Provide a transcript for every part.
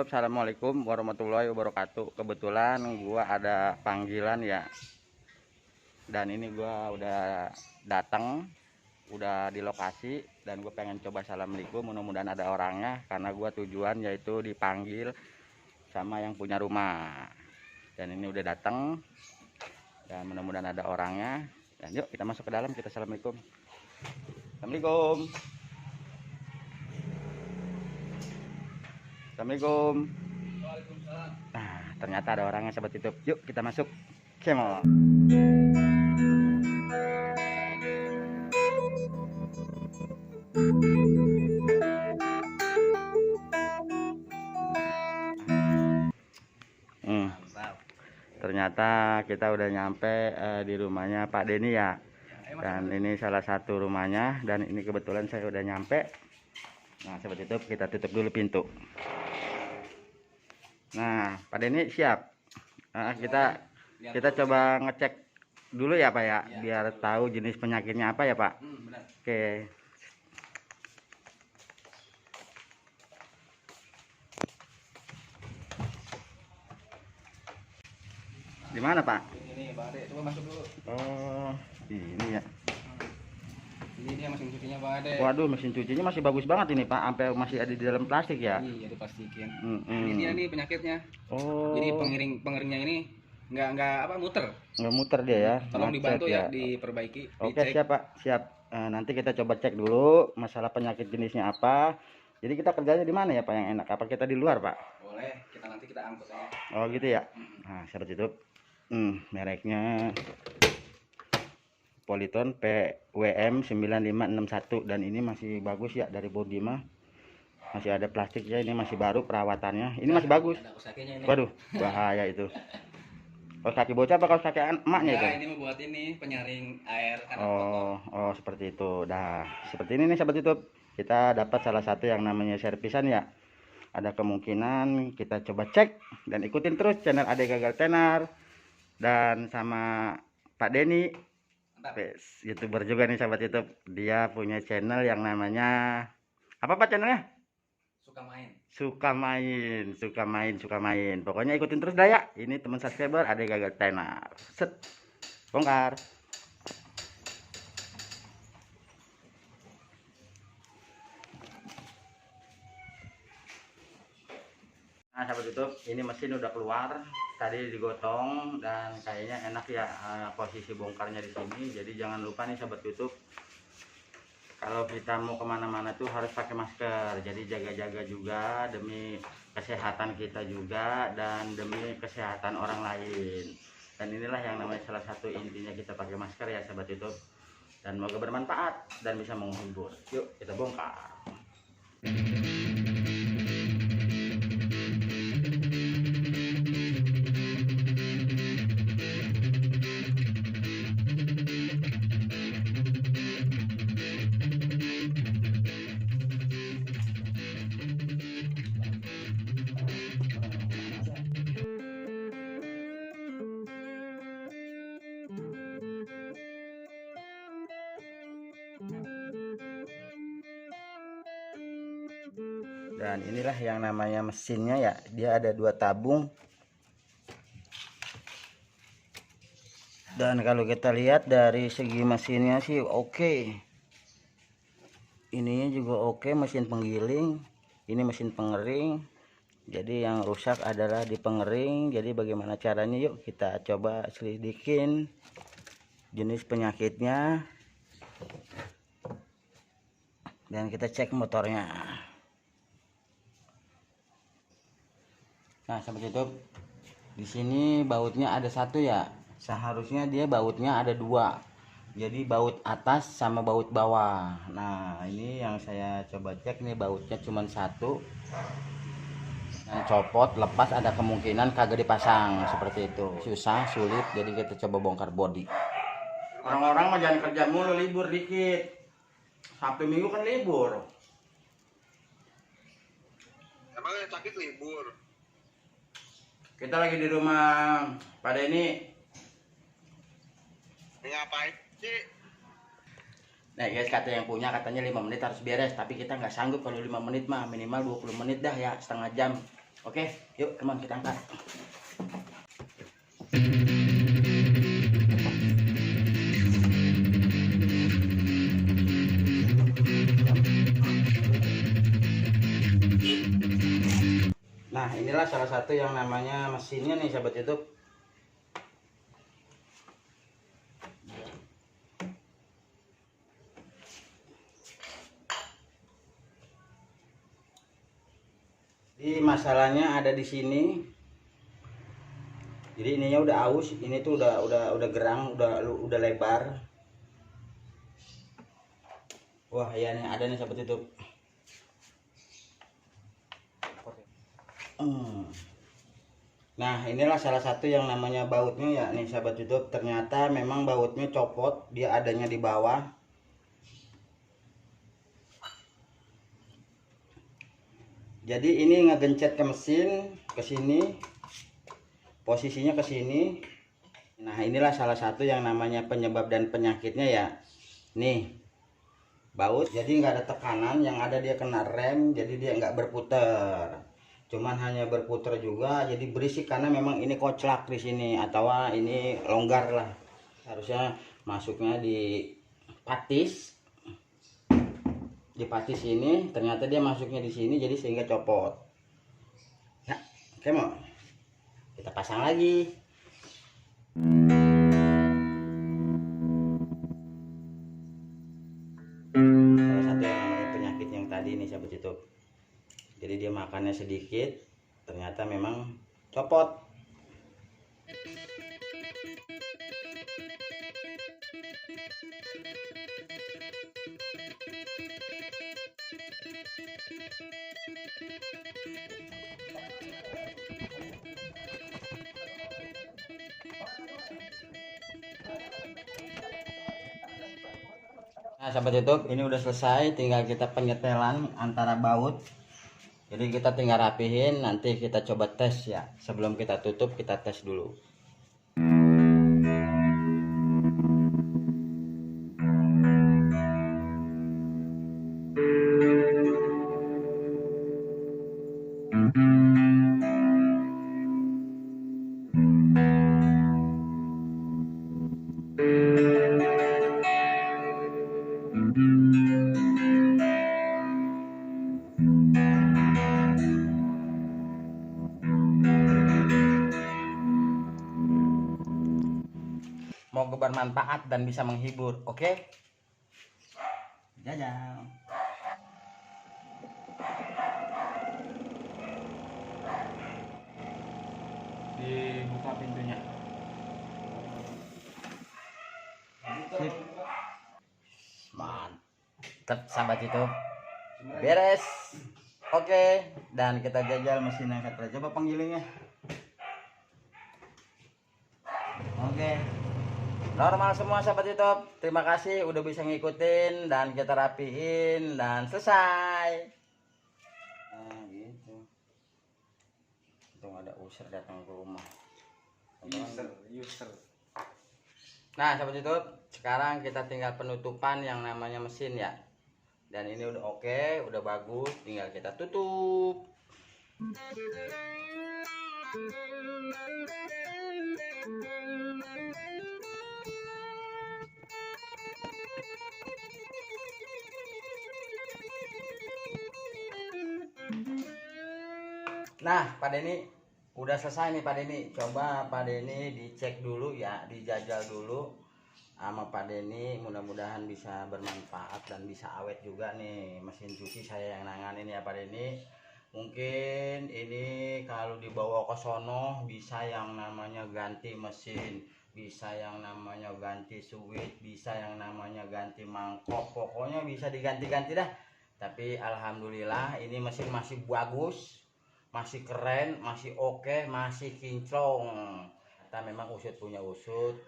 YouTube, assalamualaikum warahmatullahi wabarakatuh. Kebetulan gua ada panggilan ya, dan ini gua udah datang, udah di lokasi, dan gue pengen coba assalamualaikum. Mudah-mudahan ada orangnya, karena gua tujuan yaitu dipanggil sama yang punya rumah. Dan ini udah datang, dan mudah-mudahan ada orangnya. Dan yuk kita masuk ke dalam, kita assalamualaikum. Assalamualaikum. Assalamualaikum. Waalaikumsalam. Nah, ternyata ada orangnya sahabat YouTube. Yuk kita masuk. Kemo. Ternyata kita udah nyampe di rumahnya Pak Denny ya. Dan ini salah satu rumahnya, dan ini kebetulan saya udah nyampe. Nah, sahabat YouTube, kita tutup dulu pintu. Nah, Pak Denny siap. Kita coba ngecek dulu ya Pak ya, biar tahu jenis penyakitnya apa ya Pak. Benar. Oke. Di mana Pak? Ini Bang Ade, coba masuk dulu. Oh, ini ya. Ini dia mesin cucinya Bang Ade. Waduh, mesin cucinya masih bagus banget ini Pak, sampai masih ada di dalam plastik ya. Iya, diplastikin. Ini dia nih penyakitnya. Oh. Jadi pengeringnya ini nggak muter. Nggak muter dia ya. Tolong Macet dibantu ya, diperbaiki. Oke, dicek. siap Pak, siap. Nanti kita coba cek dulu masalah penyakit jenisnya apa. Jadi kita kerjanya di mana ya Pak yang enak? Apa kita di luar Pak? Boleh, nanti kita angkut aja. Oh gitu ya. Nah, seperti itu. Mereknya Polytron PWM 9561, dan ini masih bagus ya, dari bodi mah. Masih ada plastiknya, ini masih baru perawatannya. Ini masih bagus. Ada usakinya ini. Waduh, bahaya itu. Kaos kaki bocah apa kaos kaki emaknya itu? Ya, ini mau buat ini penyaring air karena Oh, seperti itu. Dah, seperti ini nih sahabat YouTube. Kita dapat salah satu yang namanya servisan ya. Ada kemungkinan kita coba cek, dan ikutin terus channel Ade Gagal Tenar dan sama Pak Denny. YouTuber juga nih sahabat YouTube. Dia punya channel yang namanya apa Pak channelnya? Suka main. Pokoknya ikutin terus dah ya. Ini teman subscriber Ade Gagal Tenar. Set. Bongkar. Nah, sahabat YouTube, ini mesin udah keluar. Tadi digotong, dan kayaknya enak ya posisi bongkarnya di sini. Jadi jangan lupa nih sahabat YouTube, kalau kita mau kemana-mana tuh harus pakai masker. Jadi jaga-jaga juga demi kesehatan kita juga, dan demi kesehatan orang lain. Dan inilah yang namanya salah satu intinya kita pakai masker ya sahabat YouTube. Dan semoga bermanfaat dan bisa menghibur. Yuk kita bongkar. Dan inilah yang namanya mesinnya ya, dia ada 2 tabung. Dan kalau kita lihat dari segi mesinnya sih oke. Ininya juga oke, mesin penggiling. Ini mesin pengering. Jadi yang rusak adalah di pengering. Jadi bagaimana caranya, yuk kita coba selidikin jenis penyakitnya, dan kita cek motornya. Nah, sahabat YouTube, di sini bautnya ada 1 ya. Seharusnya dia bautnya ada 2. Jadi baut atas sama baut bawah. Nah, ini yang saya coba cek nih, bautnya cuma 1. Nah, copot, lepas, ada kemungkinan kagak dipasang seperti itu. Susah, sulit. Jadi kita coba bongkar bodi. Orang-orang mah jangan kerja mulu, libur dikit. Sabtu Minggu kan libur. Emang yang sakit libur? Kita lagi di rumah Pak Denny. Ngapain sih? Nah guys, kata yang punya katanya 5 menit harus beres, tapi kita nggak sanggup kalau 5 menit mah, minimal 20 menit dah ya, setengah jam. Oke, yuk teman kita angkat. Nah, inilah salah satu yang namanya mesinnya nih sahabat YouTube. Jadi masalahnya ada di sini. Jadi ininya udah aus, ini tuh udah gerang, udah lebar. Wah, ya nih ada nih sahabat YouTube. Nah, inilah salah satu yang namanya bautnya ya nih sahabat YouTube. Ternyata memang bautnya copot, dia adanya di bawah. Jadi ini ngegencet ke mesin ke sini, posisinya ke sini. Nah, inilah salah satu yang namanya penyebab dan penyakitnya ya. Nih, baut. Jadi nggak ada tekanan, yang ada dia kena rem, jadi dia nggak berputar. Cuman hanya berputar juga, jadi berisik karena memang ini koclak di sini atau ini longgar lah. Harusnya masuknya di patis. Di patis ini ternyata dia masuknya di sini, jadi sehingga copot. Ya, oke, mau kita pasang lagi. Salah satu yang namanya penyakit yang tadi nih sahabat YouTube. Jadi dia makannya sedikit, ternyata memang copot. Nah sahabat YouTube, ini udah selesai, tinggal kita penyetelan antara baut. Jadi kita tinggal rapihin, nanti kita coba tes ya. Sebelum kita tutup, kita tes dulu. Semoga bermanfaat dan bisa menghibur. Oke? Jajal. Dibuka pintunya. Sip. Mantap sahabat itu. Beres. Oke, dan kita jajal mesin yang satu. Coba penggilingnya. Oke. Normal semua sahabat YouTube. Terima kasih udah bisa ngikutin, dan kita rapiin dan selesai. Nah gitu. Untung ada user datang ke rumah. User. Nah sahabat YouTube, sekarang kita tinggal penutupan yang namanya mesin ya. Dan ini udah oke, udah bagus, tinggal kita tutup. Nah Pak Denny udah selesai nih Pak Denny. Coba Pak Denny dicek dulu ya, dijajal dulu sama Pak Denny. Mudah-mudahan bisa bermanfaat dan bisa awet juga nih mesin cuci saya yang nanganin ya Pak Denny. Mungkin ini kalau dibawa ke sono bisa yang namanya ganti mesin, bisa yang namanya ganti switch, bisa yang namanya ganti mangkok, pokoknya bisa diganti-ganti dah. Tapi alhamdulillah ini mesin masih bagus, masih keren, masih oke, masih kinclong. Kita memang usut punya usut,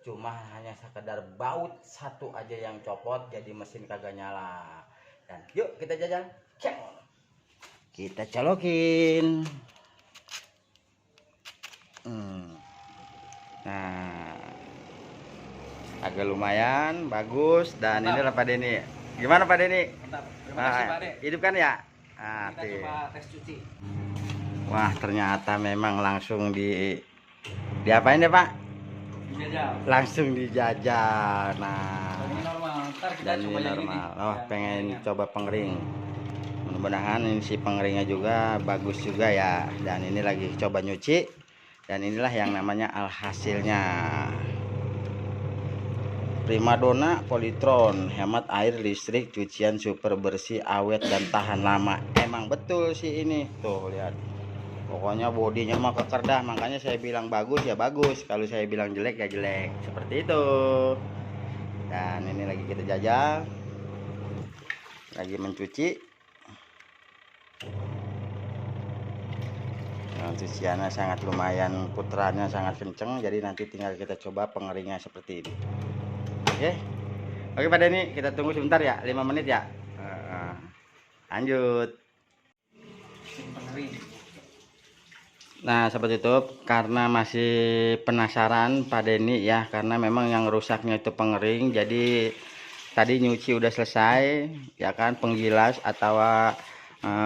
cuma hanya sekedar baut satu aja yang copot, jadi mesin kagak nyala. Dan yuk kita jajal, kita colokin. Nah, agak lumayan bagus, dan ini Pak Denny. Gimana Pak Denny? Mantap. Terima kasih Pak De. Hidup kan ya? Kita coba tes cuci. Wah, ternyata memang langsung diapain ya, Pak? Dijajal. Langsung dijajal. Nah, Ini normal. Ntar kita dan coba ini yang normal. ini. Oh, Yang pengen pengeringnya. coba pengering. Mudah-mudahan ini si pengeringnya juga bagus juga ya. Dan ini lagi coba nyuci. Dan inilah yang namanya alhasilnya. Primadona Polytron, hemat air, listrik, cucian super bersih, awet dan tahan lama. Emang betul sih ini. Tuh, lihat. Pokoknya bodinya mah keker dah, makanya saya bilang bagus ya bagus. Kalau saya bilang jelek ya jelek. Seperti itu. Dan ini lagi kita jajal. Lagi mencuci. Nah, cuciannya sangat lumayan, putarannya sangat kenceng. Jadi nanti tinggal kita coba pengeringnya seperti ini. Oke. Oke Pak Denny, kita tunggu sebentar ya, 5 menit ya. Lanjut. Pengering. Nah, sahabat YouTube, karena masih penasaran Pak Denny ya, karena memang yang rusaknya itu pengering. Jadi tadi nyuci udah selesai, ya kan, penggilas atau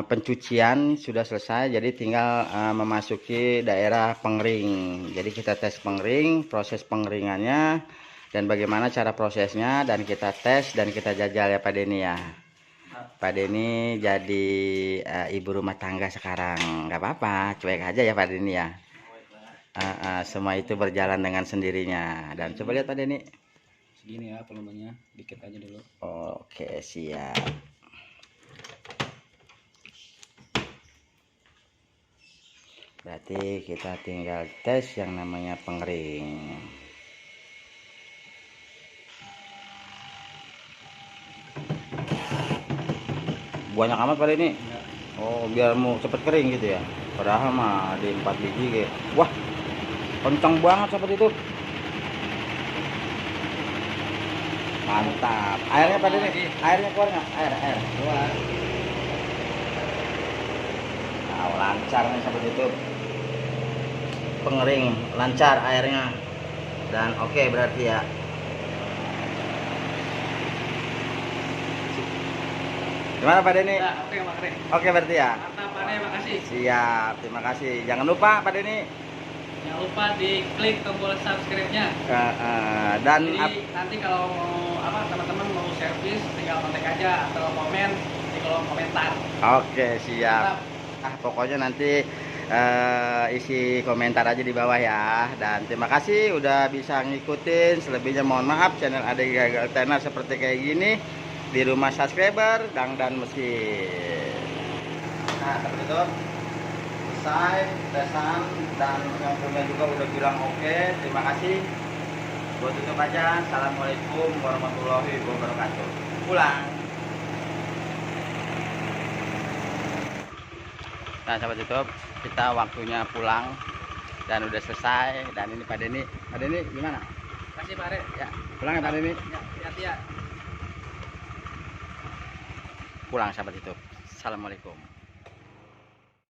pencucian sudah selesai. Jadi tinggal memasuki daerah pengering. Jadi kita tes pengering, proses pengeringannya dan bagaimana cara prosesnya, dan kita tes dan kita jajal ya Pak Denny ya. Pak Denny jadi ibu rumah tangga sekarang, nggak apa-apa, cuek aja ya Pak Denny ya. Semua itu berjalan dengan sendirinya. Dan coba lihat Pak Denny. Segini ya volumenya, dikit aja dulu. Oke, siap. Berarti kita tinggal tes yang namanya pengering. Banyak amat Pak Denny. Oh, biar mau cepet kering gitu ya. Padahal mah di 4 biji kayak. Wah, kencang banget sahabat itu. Mantap. Airnya Pak Denny, airnya keluar nggak? Air Keluar. Nah, lancar nih sahabat itu. Pengering, lancar airnya. Dan oke berarti ya. Gimana Pak Denny? Nah, oke Pak Kering. Oke berarti ya. Mantap Pak Denny, makasih. Siap, terima kasih. Jangan lupa Pak Denny. Jangan lupa diklik tombol subscribe-nya. Dan Jadi nanti kalau mau teman-teman mau servis tinggal kontak aja atau komen di kolom komentar. oke siap. Pokoknya nanti isi komentar aja di bawah ya. Dan terima kasih udah bisa ngikutin. Selebihnya mohon maaf, channel Adik Gagal Tenar seperti kayak gini di rumah subscriber dan mesin. Nah seperti itu selesai tesan, dan yang punya juga udah bilang oke. Terima kasih. Buat tutup aja. Assalamualaikum warahmatullahi wabarakatuh. Pulang. Nah sahabat YouTube, kita waktunya pulang dan udah selesai. Dan ini Pak Denny. Pak Denny gimana? Makasih Pak Re. Ya, pulang ya Pak Denny. Ya, hati-hati ya. Pulang sahabat YouTube. Assalamualaikum.